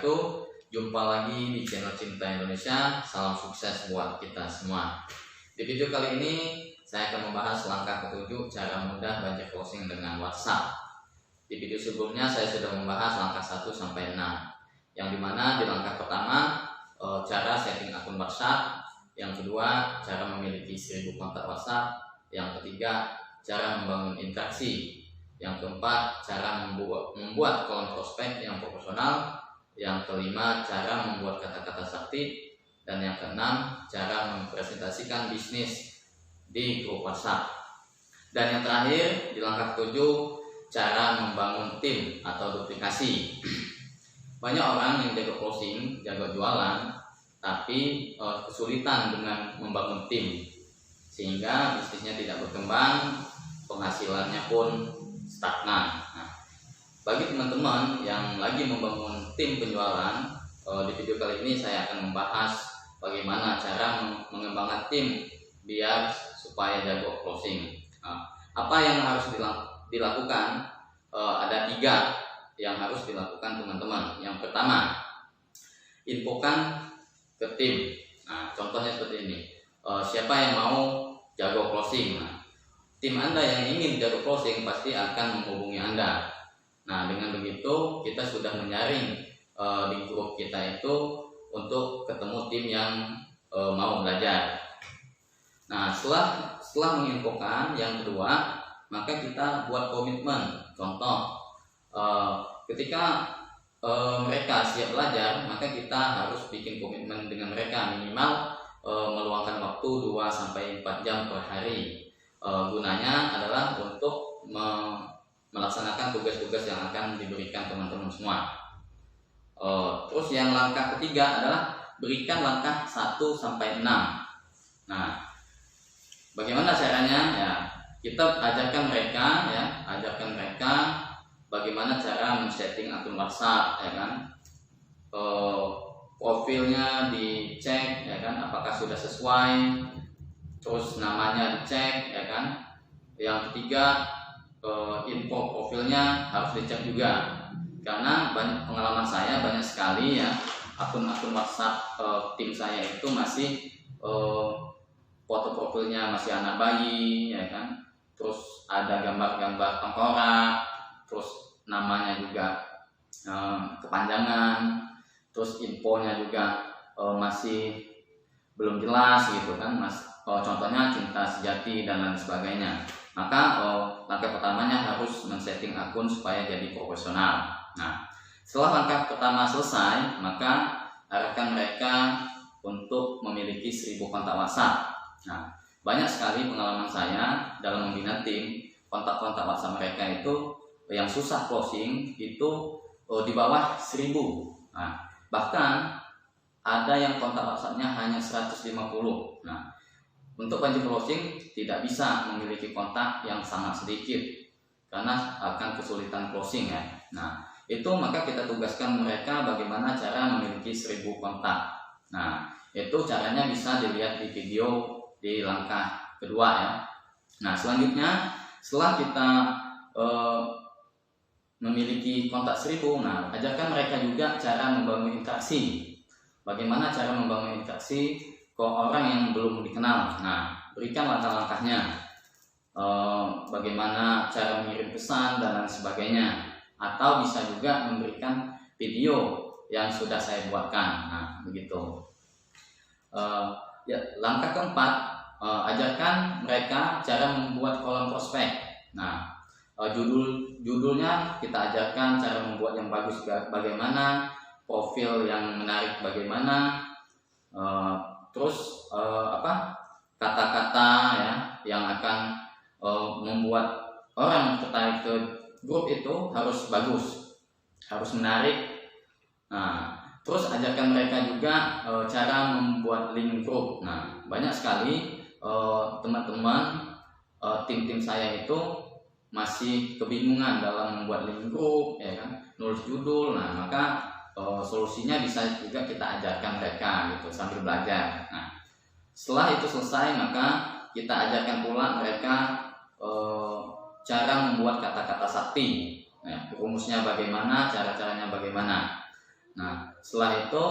wabarakatuh. Jumpa lagi di channel Cinta Indonesia. Salam sukses buat kita semua. Di video kali ini saya akan membahas langkah ketujuh cara mudah budget closing dengan WhatsApp. Di video sebelumnya saya sudah membahas langkah 1 sampai 6, yang dimana di langkah pertama cara setting akun WhatsApp, yang kedua cara memiliki 1000 kontak WhatsApp, yang ketiga cara membangun interaksi, yang keempat cara membuat kolom prospek yang proporsional, yang kelima cara membuat kata-kata sakti, dan yang keenam cara mempresentasikan bisnis di grup WhatsApp. Dan yang terakhir di langkah 7 cara membangun tim atau duplikasi. Banyak orang yang jago closing, jago jualan, tapi kesulitan dengan membangun tim, sehingga bisnisnya tidak berkembang, penghasilannya pun stagnan. Nah, bagi teman-teman yang lagi membangun tim penjualan, di video kali ini saya akan membahas bagaimana cara mengembangkan tim biar supaya jago closing. Apa yang harus dilakukan? Ada 3 yang harus dilakukan teman-teman. Yang pertama, infokan ke tim. Nah, contohnya seperti ini. Siapa yang mau jago closing? Nah, tim Anda yang ingin jago closing pasti akan menghubungi Anda. Nah, dengan begitu kita sudah menyaring di grup kita itu untuk ketemu tim yang mau belajar. Nah, setelah menginfokan, yang kedua, maka kita buat komitmen. Contoh, ketika mereka siap belajar, maka kita harus bikin komitmen dengan mereka minimal meluangkan waktu 2-4 jam per hari. Gunanya adalah untuk melaksanakan tugas-tugas yang akan diberikan teman-teman semua. Terus yang langkah ketiga adalah berikan langkah 1-6. Nah, bagaimana caranya? Ya, kita ajarkan mereka bagaimana cara men-setting akun WhatsApp, ya kan? Profilnya dicek, ya kan? Apakah sudah sesuai? Terus namanya dicek, ya kan? Yang ketiga, info profilnya harus dicek juga, karena banyak pengalaman saya, banyak sekali ya akun-akun WhatsApp tim saya itu masih foto profilnya masih anak bayi, ya kan? Terus ada gambar-gambar tengkorak, terus namanya juga kepanjangan, terus infonya juga masih belum jelas gitu kan, contohnya cinta sejati dan lain sebagainya. Maka langkah pertamanya harus men-setting akun supaya jadi profesional. Nah, setelah langkah pertama selesai, maka arahkan mereka untuk memiliki 1000 kontak WhatsApp. Nah, banyak sekali pengalaman saya dalam membina tim, kontak-kontak WhatsApp mereka itu yang susah closing itu di bawah 1000. Nah, bahkan ada yang kontak WhatsApp-nya hanya 150. Nah, untuk budget closing tidak bisa memiliki kontak yang sangat sedikit karena akan kesulitan closing ya. Nah, itu maka kita tugaskan mereka bagaimana cara memiliki 1000 kontak. Nah, itu caranya bisa dilihat di video di langkah kedua ya. Nah, selanjutnya setelah kita memiliki kontak 1000, nah ajarkan mereka juga cara membangun interaksi. Bagaimana cara membangun interaksi ke orang yang belum dikenal. Nah, berikan langkah-langkahnya, bagaimana cara mengirim pesan dan lain sebagainya, atau bisa juga memberikan video yang sudah saya buatkan. Nah, begitu. Ya, langkah keempat, ajarkan mereka cara membuat kolom prospek. Nah, judulnya kita ajarkan cara membuat yang bagus bagaimana, profil yang menarik bagaimana, terus kata-kata ya yang akan membuat orang tertarik ke grup itu harus bagus, harus menarik. Nah, terus ajarkan mereka juga cara membuat link grup. Nah, banyak sekali teman-teman tim-tim saya itu masih kebingungan dalam membuat link grup, ya kan, nulis judul. Nah, maka solusinya bisa juga kita ajarkan mereka gitu sambil belajar. Nah, setelah itu selesai, maka kita ajarkan pula mereka cara membuat kata-kata sakti. Nah, rumusnya bagaimana, cara-caranya bagaimana. Nah, setelah itu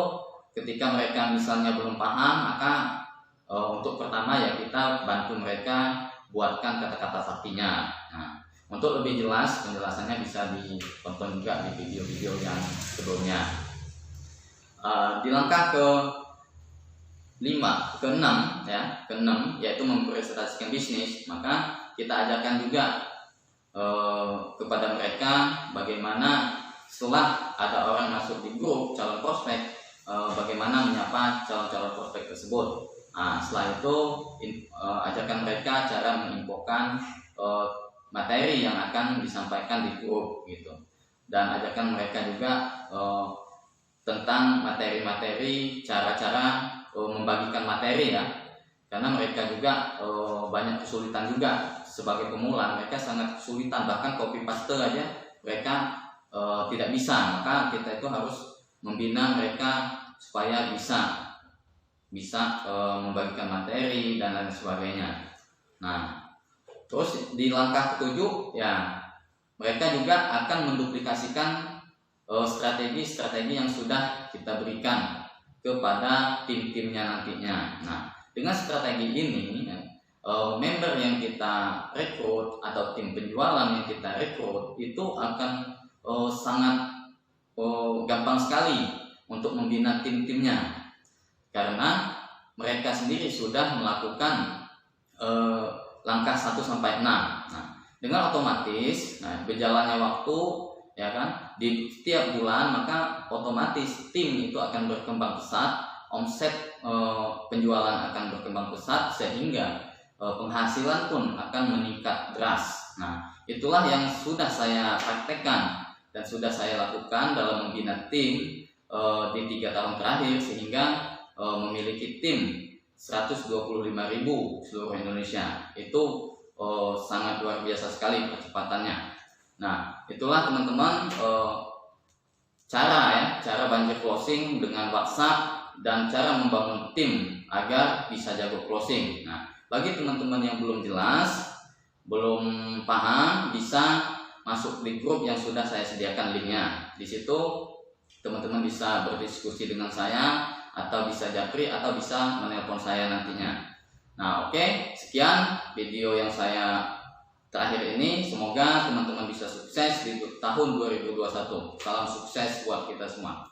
ketika mereka misalnya belum paham, maka untuk pertama ya kita bantu mereka buatkan kata-kata saktinya. Nah, untuk lebih jelas penjelasannya bisa ditonton juga di video-video yang sebelumnya. Di langkah ke-6 yaitu mempresentasikan bisnis, maka kita ajarkan juga kepada mereka bagaimana setelah ada orang masuk di grup calon prospek, bagaimana menyapa calon-calon prospek tersebut. Nah, setelah itu ajarkan mereka cara menginfokan materi yang akan disampaikan di grup gitu, dan ajarkan mereka juga tentang materi-materi, cara-cara membagikan materi ya, karena mereka juga banyak kesulitan juga sebagai pemula. Mereka sangat kesulitan, bahkan copy paste aja mereka tidak bisa. Maka kita itu harus membina mereka supaya bisa membagikan materi dan lain sebagainya. Nah, terus di langkah ke-7 ya, mereka juga akan menduplikasikan strategi-strategi yang sudah kita berikan kepada tim-timnya nantinya. Nah, dengan strategi ini member yang kita rekrut atau tim penjualan yang kita rekrut itu akan sangat gampang sekali untuk membina tim-timnya, karena mereka sendiri sudah melakukan langkah 1 sampai 6. Nah, dengan otomatis berjalannya waktu ya kan, di setiap bulan, maka otomatis tim itu akan berkembang pesat, omset penjualan akan berkembang pesat, sehingga penghasilan pun akan meningkat deras. Nah, itulah yang sudah saya praktekkan dan sudah saya lakukan dalam membina tim di 3 tahun terakhir, sehingga memiliki tim 125.000 seluruh Indonesia. Itu sangat luar biasa sekali percepatannya. Nah, itulah teman-teman cara banjir closing dengan WhatsApp dan cara membangun tim agar bisa jago closing. Nah, bagi teman-teman yang belum jelas, belum paham, bisa masuk di grup yang sudah saya sediakan linknya. Di situ teman-teman bisa berdiskusi dengan saya, atau bisa japri, atau bisa menelpon saya nantinya. Nah, oke, sekian video yang saya terakhir ini. Semoga teman-teman bisa sukses di tahun 2021. Salam sukses buat kita semua.